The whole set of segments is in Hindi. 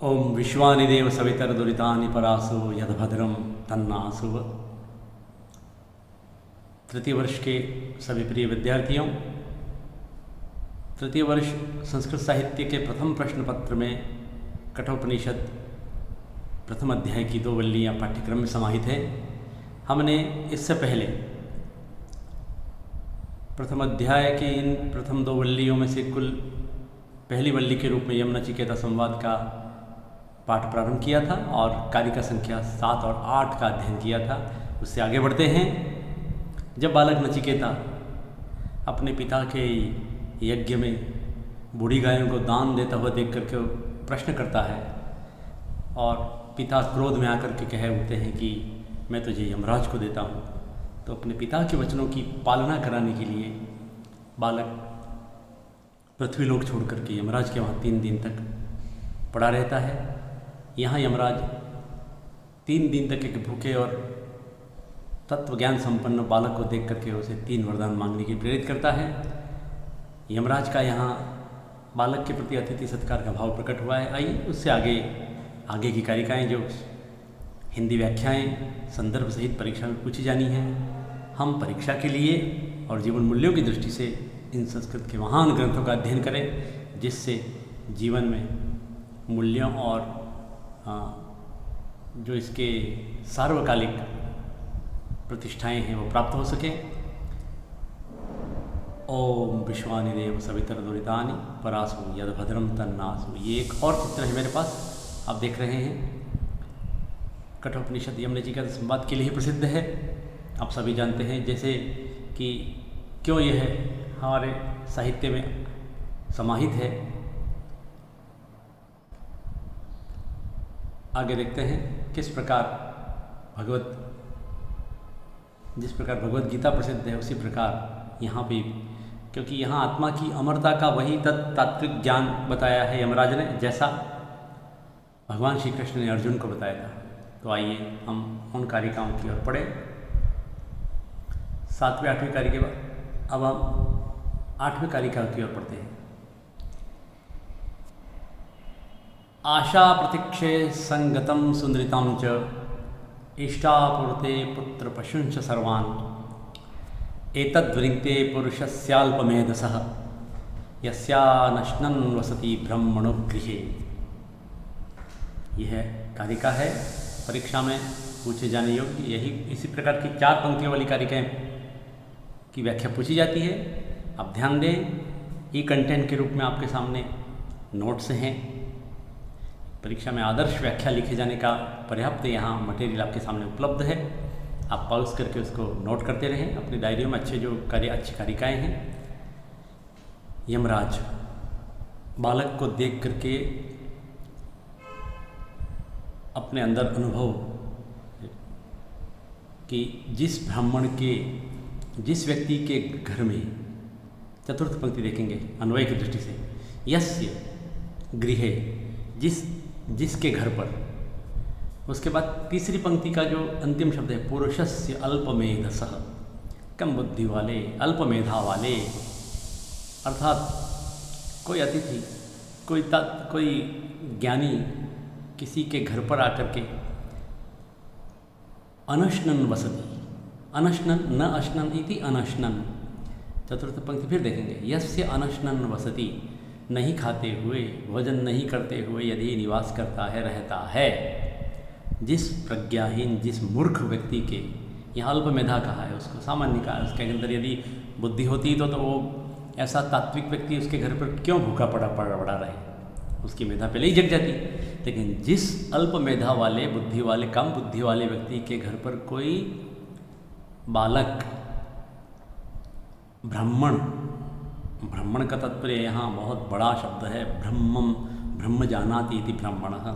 ओम विश्वानिदेव सवितरदुरितानि परासु यद्भद्रं तन्नासुव। तृतीय वर्ष के सभी प्रिय विद्यार्थियों, तृतीय वर्ष संस्कृत साहित्य के प्रथम प्रश्न पत्र में कठोपनिषद प्रथम अध्याय की 2 वल्लियाँ पाठ्यक्रम में समाहित हैं। हमने इससे पहले प्रथम अध्याय की इन प्रथम 2 वल्लियों में से कुल पहली वल्ली के रूप में यम नचिकेता संवाद का पाठ प्रारंभ किया था और कारिका संख्या 7 और 8 का अध्ययन किया था। उससे आगे बढ़ते हैं। जब बालक नचिकेता अपने पिता के यज्ञ में बूढ़ी गायों को दान देता हुआ देख करके प्रश्न करता है और पिता क्रोध में आकर के कह उठते हैं कि मैं तुझे यमराज को देता हूँ, तो अपने पिता के वचनों की पालना कराने के लिए बालक पृथ्वीलोक छोड़ करके यमराज के वहाँ 3 दिन तक पड़ा रहता है। यहाँ यमराज 3 दिन तक एक भूखे और तत्व ज्ञान संपन्न बालक को देख करके उसे 3 वरदान मांगने की प्रेरित करता है। यमराज का यहाँ बालक के प्रति अतिथि सत्कार का भाव प्रकट हुआ है। आइए उससे आगे की कारिकाएँ जो हिंदी व्याख्याएँ संदर्भ सहित परीक्षा में पूछी जानी हैं, हम परीक्षा के लिए और जीवन मूल्यों की दृष्टि से इन संस्कृत के महान ग्रंथों का अध्ययन करें, जिससे जीवन में मूल्यों और जो इसके सार्वकालिक प्रतिष्ठाएं हैं वो प्राप्त हो सके। ओम विश्वानिदेव सवितरदुरितानि परासु यद्भद्रं तन्नासु। ये एक और चित्र है मेरे पास, आप देख रहे हैं। कठोपनिषद यम नचिकेता संवाद के लिए प्रसिद्ध है, आप सभी जानते हैं। जैसे कि क्यों यह हमारे साहित्य में समाहित है, आगे देखते हैं। जिस प्रकार भगवत गीता प्रसिद्ध है, उसी प्रकार यहाँ भी, क्योंकि यहाँ आत्मा की अमरता का वही तात्विक ज्ञान बताया है यमराज ने, जैसा भगवान श्री कृष्ण ने अर्जुन को बताया था। तो आइए हम उन कारिकाओं की ओर पढ़ें। 7वें 8वें कारिका, अब हम 8वें कारिका की ओर पढ़ते हैं। आशा प्रतीक्षे संगतं सुनृतं च इष्टापूर्ते पुत्र पशुंच सर्वान् एतद्वृङ्क्ते पुरुषस्याल्पमेधसः यस्यानश्नन् वसति ब्रह्मणो गृहे। यह कारिका है परीक्षा में पूछे जाने योग्य। इसी प्रकार की 4 पंक्तियों वाली कारिकाएँ की व्याख्या पूछी जाती है। आप ध्यान दें, ई कंटेंट के रूप में आपके सामने नोट्स हैं। परीक्षा में आदर्श व्याख्या लिखे जाने का पर्याप्त यहाँ मटेरियल आपके सामने उपलब्ध है। आप पॉज करके उसको नोट करते रहें अपनी डायरियों में। अच्छी कारिकाएँ हैं। यमराज बालक को देख करके अपने अंदर अनुभव कि जिस व्यक्ति के घर में, चतुर्थ पंक्ति देखेंगे अन्वय की दृष्टि से, यस्य गृहे, जिसके घर पर। उसके बाद तीसरी पंक्ति का जो अंतिम शब्द है, पुरुषस्य अल्पमेधसः, कम बुद्धि वाले, अल्पमेधा वाले, अर्थात कोई अतिथि, कोई ज्ञानी किसी के घर पर आकर के अनश्नन वसति, अनश्नन न अश्नन इति अनश्नन। चतुर्थ पंक्ति फिर देखेंगे, यस्य अनश्नन वसति, नहीं खाते हुए, भोजन नहीं करते हुए यदि निवास करता है, रहता है। जिस प्रज्ञाहीन, जिस मूर्ख व्यक्ति के, यहाँ अल्पमेधा कहा है, उसको सामान्य कहा है, उसके अंदर यदि बुद्धि होती तो वो ऐसा तात्विक व्यक्ति उसके घर पर क्यों भूखा पड़ा रहे, उसकी मेधा पहले ही जग जाती। लेकिन जिस अल्पमेधा वाले, बुद्धि वाले, कम बुद्धि वाले व्यक्ति के घर पर कोई बालक ब्राह्मण का तात्पर्य यहाँ बहुत बड़ा शब्द है, ब्रह्म जानाति इति ब्राह्मणः,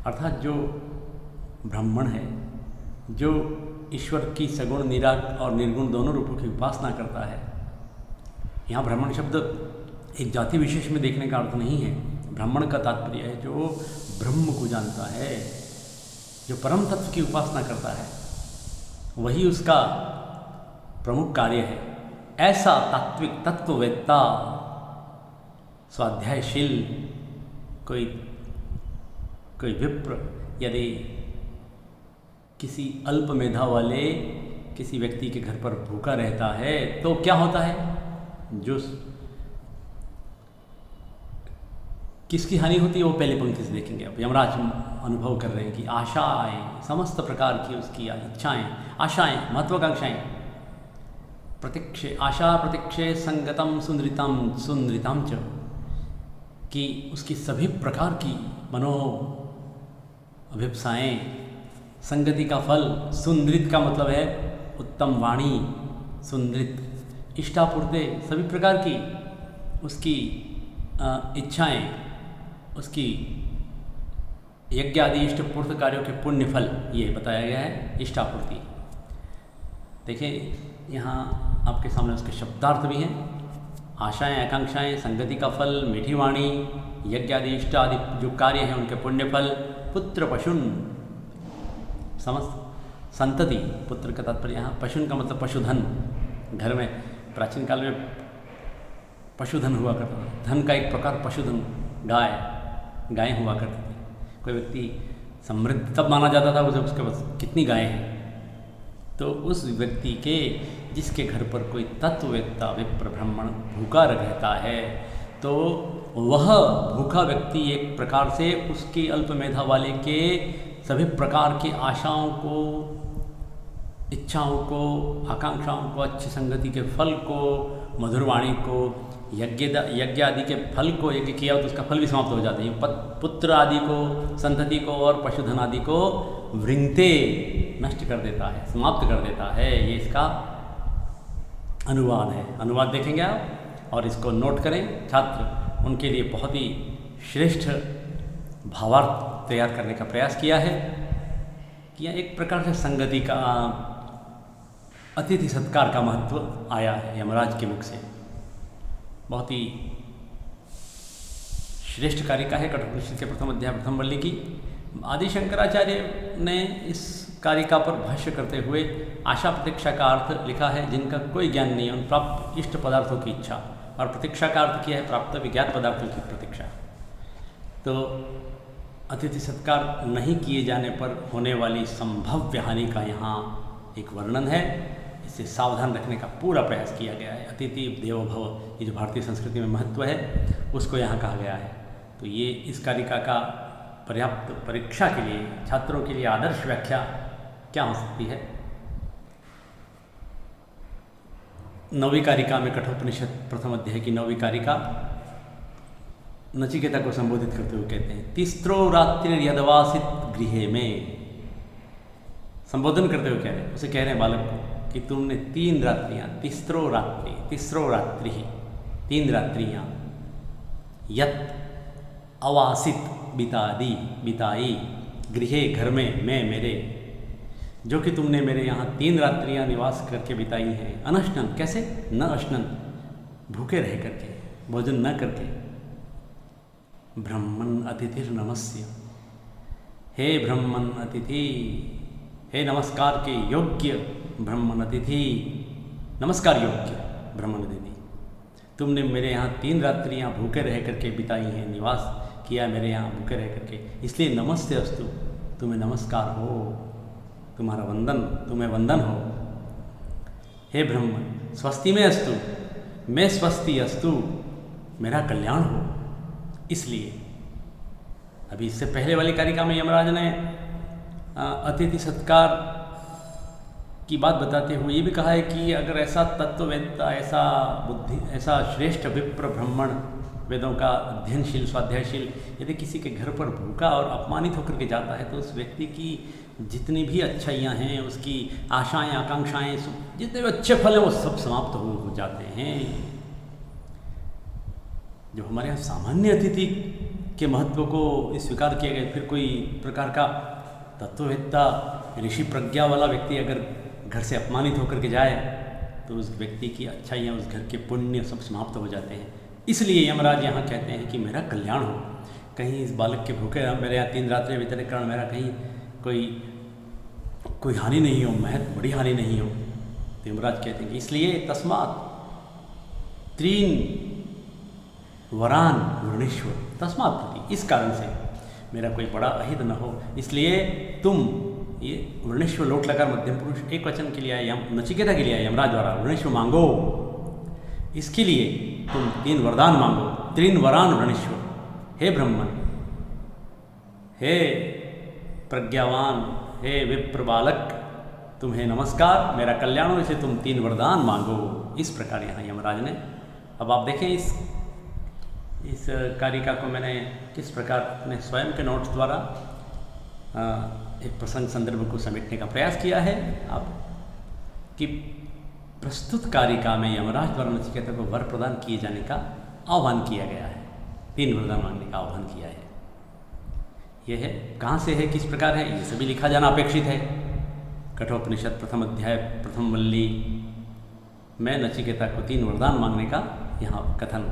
अर्थात जो ब्राह्मण है, जो ईश्वर की सगुण, निराग और निर्गुण दोनों रूपों की उपासना करता है। यहाँ ब्राह्मण शब्द एक जाति विशेष में देखने का अर्थ नहीं है। ब्राह्मण का तात्पर्य है जो ब्रह्म को जानता है, जो परम तत्व की उपासना करता है, वही उसका प्रमुख कार्य है। ऐसा तात्विक तत्ववेत्ता, स्वाध्यायशील कोई कोई विप्र यदि किसी अल्प मेधा वाले किसी व्यक्ति के घर पर भूखा रहता है तो क्या होता है, जो किसकी हानि होती है वो पहली पंक्ति से देखेंगे। अब यमराज अनुभव कर रहे हैं कि आशाएं, समस्त प्रकार की उसकी इच्छाएं, आशाएं, महत्वाकांक्षाएं, प्रतीक्षे, आशा प्रतीक्षे संगतम सुंदरिताम च, कि उसकी सभी प्रकार की मनो अभिप्साएं, संगति का फल, सुंदरित का मतलब है उत्तम वाणी, सुंदरित इष्टापूर्ते, सभी प्रकार की उसकी इच्छाएं, उसकी यज्ञ आदि इष्टपूर्त कार्यों के पुण्य फल, ये बताया गया है इष्टापूर्ति। देखिए यहाँ आपके सामने उसके शब्दार्थ भी हैं, आशाएं, आकांक्षाएं, संगति का फल, मीठी वाणी, यज्ञ आदि इष्ट आदि जो कार्य हैं उनके पुण्य फल, पुत्र पशुन, समस्त संतति, पुत्र का तात्पर्य यहाँ पशुन का मतलब पशुधन। घर में प्राचीन काल में पशुधन हुआ करता था, धन का एक प्रकार पशुधन, गायें हुआ करती थी। कोई व्यक्ति समृद्ध तब माना जाता था जब उसके पास कितनी गायें हैं। तो उस व्यक्ति के जिसके घर पर कोई तत्ववेत्ता विप्र ब्राह्मण भूखा रहता है तो वह भूखा व्यक्ति एक प्रकार से उसके अल्प मेधा वाले के सभी प्रकार की आशाओं को, इच्छाओं को, आकांक्षाओं को, अच्छी संगति के फल को, मधुरवाणी को, यज्ञ आदि के फल को, यज्ञ किया तो उसका फल भी समाप्त हो जाता है, पुत्र आदि को, संतति को और पशुधन आदि को वृंगते, नष्ट कर देता है, समाप्त कर देता है। ये इसका अनुवाद है। अनुवाद देखेंगे आप और इसको नोट करें। छात्र उनके लिए बहुत ही श्रेष्ठ भावार्थ तैयार करने का प्रयास किया है कि यह एक प्रकार से संगति का, अतिथि सत्कार का महत्व आया है यमराज के मुख से। बहुत ही श्रेष्ठ कारिका है कठोपनिषद के प्रथम अध्याय प्रथम वल्ली की। आदि शंकराचार्य ने इस कारिका पर भाष्य करते हुए आशा प्रतीक्षा का अर्थ लिखा है, जिनका कोई ज्ञान नहीं है उन प्राप्त इष्ट पदार्थों की इच्छा, और प्रतीक्षा का अर्थ किया है प्राप्त विज्ञात पदार्थों की प्रतीक्षा। तो अतिथि सत्कार नहीं किए जाने पर होने वाली संभव्य हानि का यहाँ एक वर्णन है। इसे सावधान रखने का पूरा प्रयास किया गया है। अतिथि देवो भव, ये जो भारतीय संस्कृति में महत्व है उसको यहाँ कहा गया है। तो ये इस कारिका का पर्याप्त परीक्षा के लिए, छात्रों के लिए आदर्श व्याख्या क्या हो सकती है। नौवीं कारिका में कठोपनिषद प्रथम अध्याय की नौवीं कारिका नचिकेता को संबोधित करते हुए कहते हैं, तिस्रो रात्रि यदवासित गृह में, संबोधन करते हुए कह रहे हैं, उसे कह रहे हैं बालक को कि तुमने 3 रात्रियां, तिस्रो रात्रि 3 रात्रियां यत अवासित बिताई गृहे, घर में, मैं मेरे, जो कि तुमने मेरे यहाँ 3 रात्रियां निवास करके बिताई हैं। अनशनन, कैसे? न अशनन, भूखे रह करके, भोजन न करके। ब्रह्मन अतिथिर नमस्य, हे ब्रह्मन अतिथि, हे नमस्कार के योग्य ब्रह्मन अतिथि, नमस्कार योग्य ब्रह्मन अतिथि, तुमने मेरे यहाँ 3 रात्रियाँ भूखे रह करके बिताई हैं, निवास किया मेरे यहाँ भूखे रह करके, इसलिए नमस्ते अस्तु, तुम्हें नमस्कार हो, तुम्हारा वंदन, तुम्हें वंदन हो। हे ब्रह्मन स्वस्ति में अस्तु, मैं स्वस्ति अस्तु, मेरा कल्याण हो। इसलिए अभी इससे पहले वाली कारिका में यमराज ने अतिथि सत्कार की बात बताते हुए ये भी कहा है कि अगर ऐसा तत्ववेत्ता, ऐसा बुद्धि, ऐसा श्रेष्ठ विप्र ब्राह्मण, वेदों का अध्ययनशील, स्वाध्यायशील, यदि किसी के घर पर भूखा और अपमानित होकर के जाता है तो उस व्यक्ति की जितनी भी अच्छाइयाँ हैं, उसकी आशाएं, आकांक्षाएं, जितने भी अच्छे फल हैं वो सब समाप्त हो जाते हैं। जो हमारे यहाँ सामान्य अतिथि के महत्व को स्वीकार किया गया, फिर कोई प्रकार का तत्ववेत्ता, ऋषि प्रज्ञा वाला व्यक्ति अगर घर से अपमानित होकर के जाए तो उस व्यक्ति की अच्छाइयाँ, उस घर के पुण्य सब समाप्त हो जाते हैं। इसलिए यमराज यहाँ कहते हैं कि मेरा कल्याण हो, कहीं इस बालक के भूखे मेरे यहाँ 3 रात्रि बिताने के कारण मेरा कहीं कोई हानि नहीं हो, महत बड़ी हानि नहीं हो। तो यमराज कहते हैं कि इसलिए तस्मात् 3 वरान वृणीश्वर, तस्मात् प्रति, इस कारण से मेरा कोई बड़ा अहित न हो, इसलिए तुम ये वृणीश्व लोट लकार मध्यम पुरुष एक वचन के लिए आए, नचिकेता के लिए आए यमराज द्वारा वृणीश्व मांगो, इसके लिए तुम 3 वरदान मांगो। 3 वरान वृणीश्व, हे ब्रह्मन, हे प्रज्ञावान, हे विप्र बालक, तुम्हें नमस्कार, मेरा कल्याण हो, इसे तुम 3 वरदान मांगो। इस प्रकार यहाँ यमराज ने, अब आप देखें इस कारिका को मैंने किस प्रकार अपने स्वयं के नोट्स द्वारा एक प्रसंग संदर्भ को समेटने का प्रयास किया है। आप कि प्रस्तुत कारिका में यमराज द्वारा नचिकेता को वर प्रदान किए जाने का आह्वान किया गया है, 3 वरदान मांगने का आह्वान किया है। यह है कहाँ से है, किस प्रकार है, ये सभी लिखा जाना अपेक्षित है। कठोपनिषद प्रथम अध्याय प्रथम वल्ली में नचिकेता को 3 वरदान मांगने का यहाँ कथन,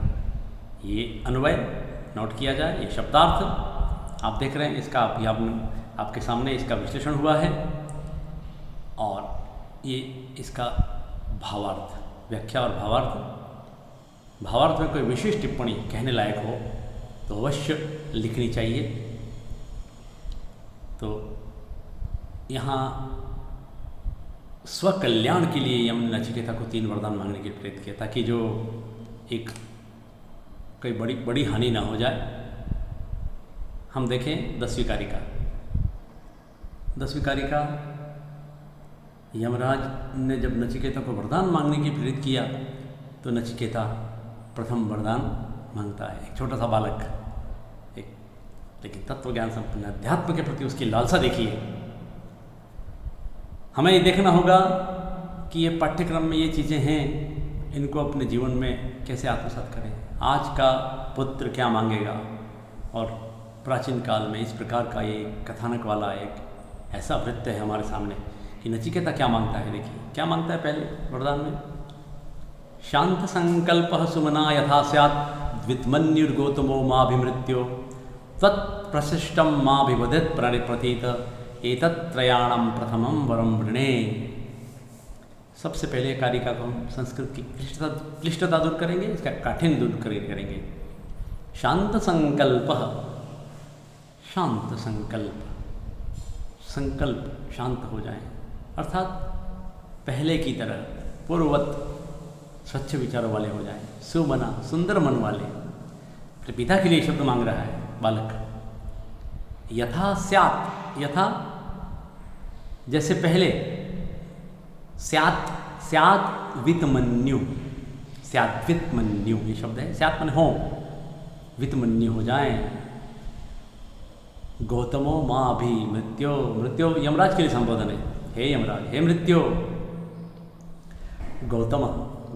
ये अन्वय नोट किया जाए। ये शब्दार्थ आप देख रहे हैं, इसका अभी आपके सामने इसका विश्लेषण हुआ है, और ये इसका भावार्थ, व्याख्या और भावार्थ में कोई विशेष टिप्पणी कहने लायक हो तो अवश्य लिखनी चाहिए। तो यहाँ स्वकल्याण के लिए यम ने नचिकेता को 3 वरदान मांगने के लिए प्रेरित किया, ताकि जो एक कोई बड़ी हानि ना हो जाए। हम देखें 10वीं कारिका। 10वीं कारिका, यमराज ने जब नचिकेता को वरदान मांगने के लिए प्रेरित किया तो नचिकेता प्रथम वरदान मांगता है। एक छोटा सा बालक, एक लेकिन तत्व ज्ञान संपन्न, अध्यात्म के प्रति उसकी लालसा देखिए। हमें ये देखना होगा कि ये पाठ्यक्रम में ये चीज़ें हैं, इनको अपने जीवन में कैसे आत्मसात करें। आज का पुत्र क्या मांगेगा, और प्राचीन काल में इस प्रकार का ये कथानक वाला एक ऐसा वृत्त है हमारे सामने कि नचिकेता क्या मांगता है। देखिए क्या मांगता है पहले वरदान में, शांत संकल्प सुमना यथा स्यात् द्वितमन्युर्गौतमो माभिमृत्यो तत्प्रशिष्टम माभिवदित प्रणिप्रतीत एतत्त्रयाणम प्रथमम वरम वृणे। सबसे पहले कारिका को हम संस्कृत की क्लिष्टता दूर करेंगे, इसका काठिन्य दूर करेंगे। शांत संकल्प, शांत संकल्प, संकल्प शांत हो जाए, अर्थात पहले की तरह पूर्ववत स्वच्छ विचारों वाले हो जाएं, सुमना सुंदर मन वाले। अपने पिता के लिए शब्द मांग रहा है बालक। यथा स्यात्, यथा जैसे पहले, स्यात्, स्यात् वितमन्यु, स्यात् वितमन्यु ये शब्द है। स्यात् माने हो, वितमन्यु हो जाएं। गौतमो माँ अभी मृत्यो, मृत्यो यमराज के लिए संबोधन है, हे यमराज, हे मृत्यो। गौतम,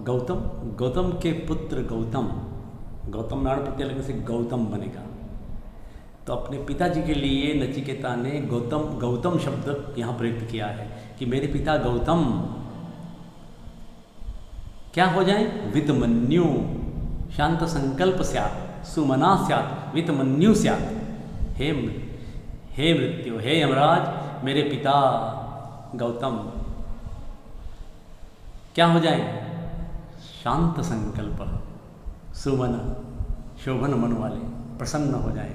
गौतम, गौतम के पुत्र गौतम, गौतम नाम प्रत्यय लगने से गौतम बनेगा। तो अपने पिताजी के लिए नचिकेता ने गौतम, गौतम शब्द यहाँ प्रयुक्त किया है कि मेरे पिता गौतम क्या हो जाए, वितमन्यु, शांत संकल्प स्यात्, सुमना स्यात्, वितमन्यु स्यात्। हे मृत्यु, हे यमराज, मेरे पिता गौतम क्या हो जाए, शांत संकल्प, सुमन, शोभन मन वाले, प्रसन्न हो जाए।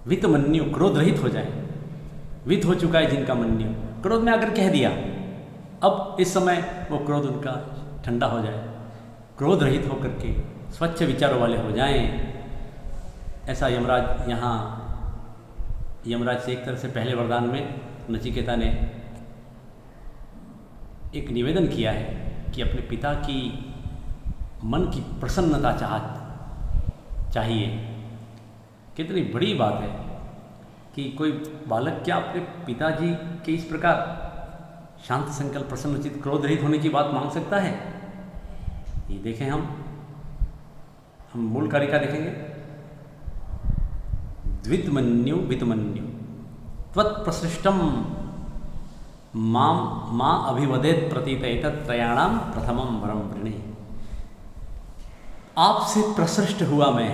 वितमन्यु, क्रोध रहित हो जाए। वित हो चुका है जिनका मन्यु, क्रोध में आकर कह दिया, अब इस समय वो क्रोध उनका ठंडा हो जाए, क्रोध रहित होकर के स्वच्छ विचारों वाले हो जाएं। ऐसा यमराज यहाँ, यमराज से एक तरह से पहले वरदान में नचिकेता ने एक निवेदन किया है कि अपने पिता की मन की प्रसन्नता चाहिए। कितनी बड़ी बात है कि कोई बालक क्या अपने पिताजी के इस प्रकार शांत संकल्प, प्रसन्नचित, क्रोध रहित होने की बात मांग सकता है। ये देखें, हम मूल कारिका देखेंगे। द्वितमन्यु वितमन्यु त्वत्प्रसृष्टम मां अभिवदेत प्रतीत एतत्त्रयाणाम प्रथमम वरम वृणे। आपसे प्रसृष्ट हुआ मैं,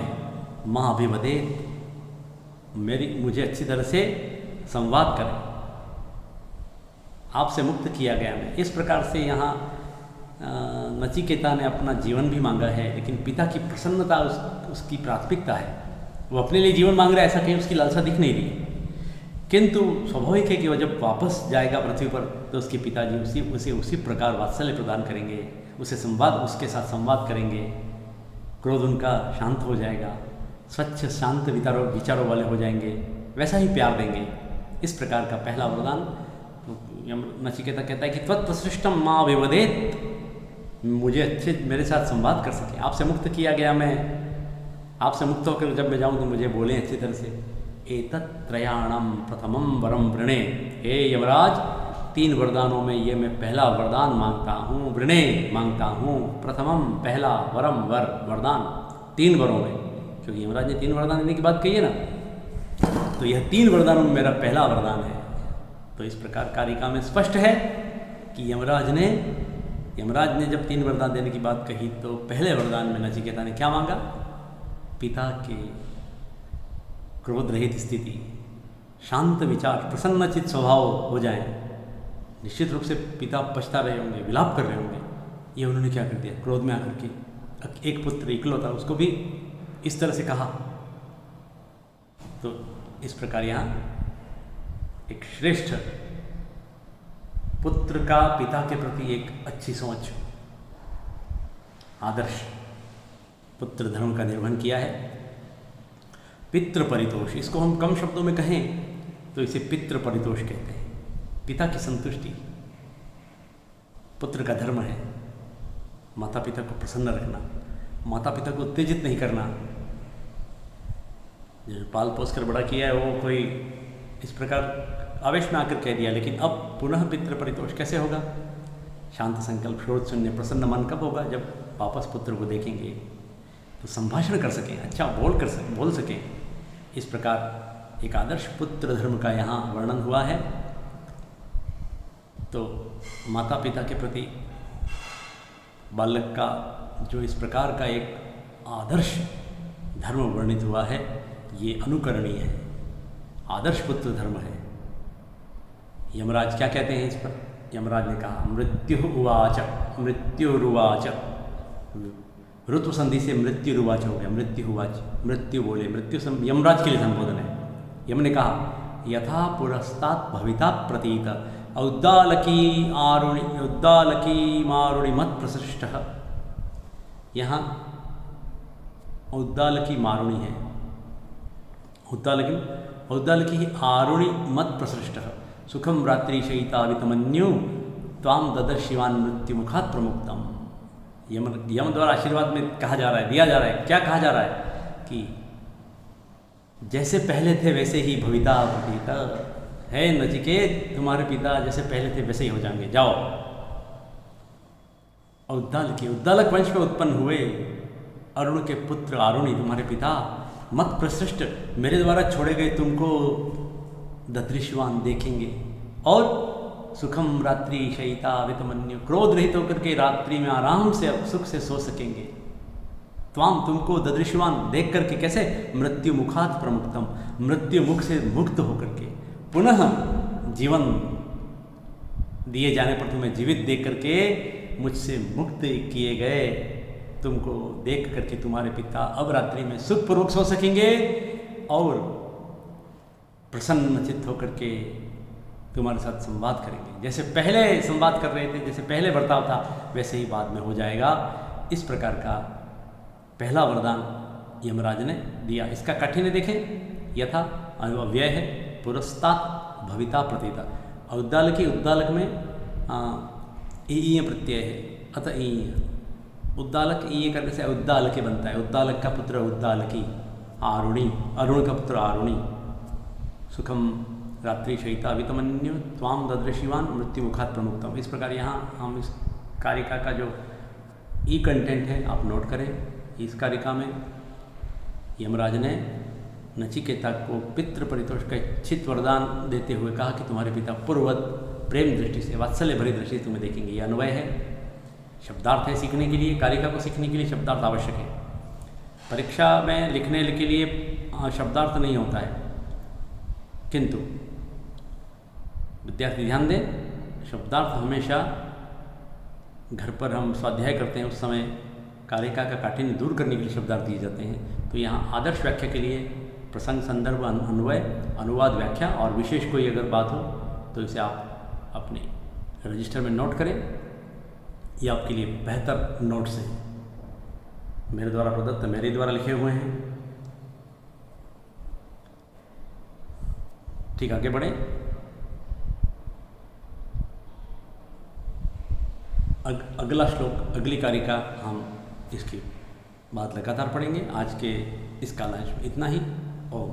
मां अभिवदेत, मुझे अच्छी तरह से संवाद करें, आपसे मुक्त किया गया मैं। इस प्रकार से यहाँ नचिकेता ने अपना जीवन भी मांगा है, लेकिन पिता की प्रसन्नता उसकी प्राथमिकता है, वो अपने लिए जीवन मांग रहा है, ऐसा कहीं उसकी लालसा दिख नहीं रही। किंतु स्वाभाविक है कि वह जब वापस जाएगा पृथ्वी पर तो उसके पिताजी उसी प्रकार वात्सल्य प्रदान करेंगे, उसके साथ संवाद करेंगे, क्रोध उनका शांत हो जाएगा, स्वच्छ शांत विचारों वाले हो जाएंगे, वैसा ही प्यार देंगे। इस प्रकार का पहला वरदान नचिकेता कहता है कि त्वत्प्रसृष्टम मां विवदेत, मुझे अच्छे मेरे साथ संवाद कर सके, आपसे मुक्त किया गया, मैं आपसे मुक्त होकर जब मैं जाऊँ तो मुझे बोलें अच्छी तरह से। एतत्त्रयाणां प्रथमं वरम वृणे, हे यमराज 3 वरदानों में ये मैं पहला वरदान मांगता हूँ, वृणे मांगता हूँ, प्रथमम पहला, वरम वरदान 3 वरों में, क्योंकि यमराज ने 3 वरदान देने की बात कही है ना, तो यह 3 वरदानों में मेरा पहला वरदान है। तो इस प्रकार कारिका में स्पष्ट है कि यमराज ने जब 3 वरदान देने की बात कही तो पहले वरदान में नचिकेता ने क्या मांगा? पिता के क्रोध रहित स्थिति, शांत विचार, प्रसन्नचित स्वभाव हो जाए। निश्चित रूप से पिता पछता रहे होंगे, विलाप कर रहे होंगे, ये उन्होंने क्या कर दिया, क्रोध में आकर के एक पुत्र इकलौता उसको भी इस तरह से कहा। तो इस प्रकार यहाँ एक श्रेष्ठ पुत्र का पिता के प्रति एक अच्छी सोच, आदर्श पुत्र धर्म का निर्वहन किया है। पितृ परितोष, इसको हम कम शब्दों में कहें तो इसे पितृ परितोष कहते हैं। पिता की संतुष्टि पुत्र का धर्म है। माता पिता को प्रसन्न रखना, माता पिता को उत्तेजित नहीं करना। जो पाल पोस कर बड़ा किया है वो कोई इस प्रकार आवेश में आकर कह दिया, लेकिन अब पुनः पितृ परितोष कैसे होगा? शांत संकल्प, शोध शून्य, प्रसन्न मन कब होगा? जब वापस पुत्र को देखेंगे तो संभाषण कर सकें, अच्छा बोल सकें। इस प्रकार एक आदर्श पुत्र धर्म का यहाँ वर्णन हुआ है। तो माता पिता के प्रति बालक का जो इस प्रकार का एक आदर्श धर्म वर्णित हुआ है, ये अनुकरणीय है, आदर्श पुत्र धर्म है। यमराज क्या कहते हैं इस पर? यमराज ने कहा मृत्युरुवाच, ऋतु संधि से मृत्युरुवाच हो गया, मृत्यु बोले, यमराज के लिए संबोधन है। यम ने कहा यथा पुरस्तात् भविता प्रतीत औद्दालकी मारुणि मत प्रसृष्ट। यहाँ औद्दालकी मारुणि है, औद्दालकी आरुणि मत प्रसृष्ट सुखम रात्रि शयितावितमन्यु त्वाम ददर्शिवान मृत्यु मुखात् प्रमुक्तम। यम द्वारा आशीर्वाद में कहा जा रहा है, दिया जा रहा है, क्या कहा जा रहा है कि जैसे पहले थे वैसे ही भविता प्रतीता है नचिकेत, तुम्हारे पिता जैसे पहले थे वैसे ही हो जाएंगे, जाओ। उद्दालक वंश में उत्पन्न हुए अरुण के पुत्र आरुणि तुम्हारे पिता, मत प्रसृष्ट मेरे द्वारा छोड़े गए तुमको ददृश्यवान देखेंगे, और सुखम रात्रि शयिता वितमन्यु क्रोध रहित होकर के रात्रि में आराम से सुख से सो सकेंगे। त्वाम तुमको ददृश्यवान देख करके, कैसे? मृत्यु मुखात् प्रमुक्तम, मृत्यु मुख से मुक्त होकर के पुनः जीवन दिए जाने पर तुम्हें जीवित देख करके मुझसे मुक्त किए गए तुमको देख करके तुम्हारे पिता अब रात्रि में सुखपूर्वक सो सकेंगे और प्रसन्नचित्त होकर के तुम्हारे साथ संवाद करेंगे। जैसे पहले संवाद कर रहे थे, जैसे पहले बर्ताव था, वैसे ही बाद में हो जाएगा। इस प्रकार का पहला वरदान यमराज ने दिया। इसका काठिन्य देखें, यथा अव्यय है, पुरस्तात् भविता प्रतीता। उद्दालक में ईय प्रत्यय है, अतः ईय। उद्दालक ईय करने से उद्दालके बनता है। उद्दालक का पुत्र उद्दालकी, आरुणि, अरुण का पुत्र आरुणि। सुखम रात्रि शयिता वितमन्यु त्वाम ददृशिवान मृत्यु मुखात् प्रमुक्तम। इस प्रकार यहाँ हम इस कारिका का जो ई कंटेंट है आप नोट करें। इस कारिका में यमराज ने नचिकेता को पितृ परितोष का इच्छित वरदान देते हुए कहा कि तुम्हारे पिता पूर्ववत प्रेम दृष्टि से, वात्सल्य भरी दृष्टि से तुम्हें देखेंगे। यह अन्वय है, शब्दार्थ है सीखने के लिए। कारिका को सीखने के लिए शब्दार्थ आवश्यक है। परीक्षा में लिखने के लिए शब्दार्थ नहीं होता है, किंतु विद्यार्थी ध्यान दें, शब्दार्थ हमेशा घर पर हम स्वाध्याय करते हैं उस समय कारिका का काठिन्य दूर करने के लिए शब्दार्थ दिए जाते हैं। तो यहाँ आदर्श व्याख्या के लिए प्रसंग, संदर्भ, अन्वय, अनुवाद, व्याख्या और विशेष कोई अगर बात हो तो इसे आप अपने रजिस्टर में नोट करें। ये आपके लिए बेहतर नोट्स हैं, मेरे द्वारा प्रदत्त, मेरे द्वारा लिखे हुए हैं। ठीक, आगे बढ़ें। अगला श्लोक, अगली कारिका हम इसकी बात लगातार पढ़ेंगे। आज के इस कालांश में इतना ही। ओम।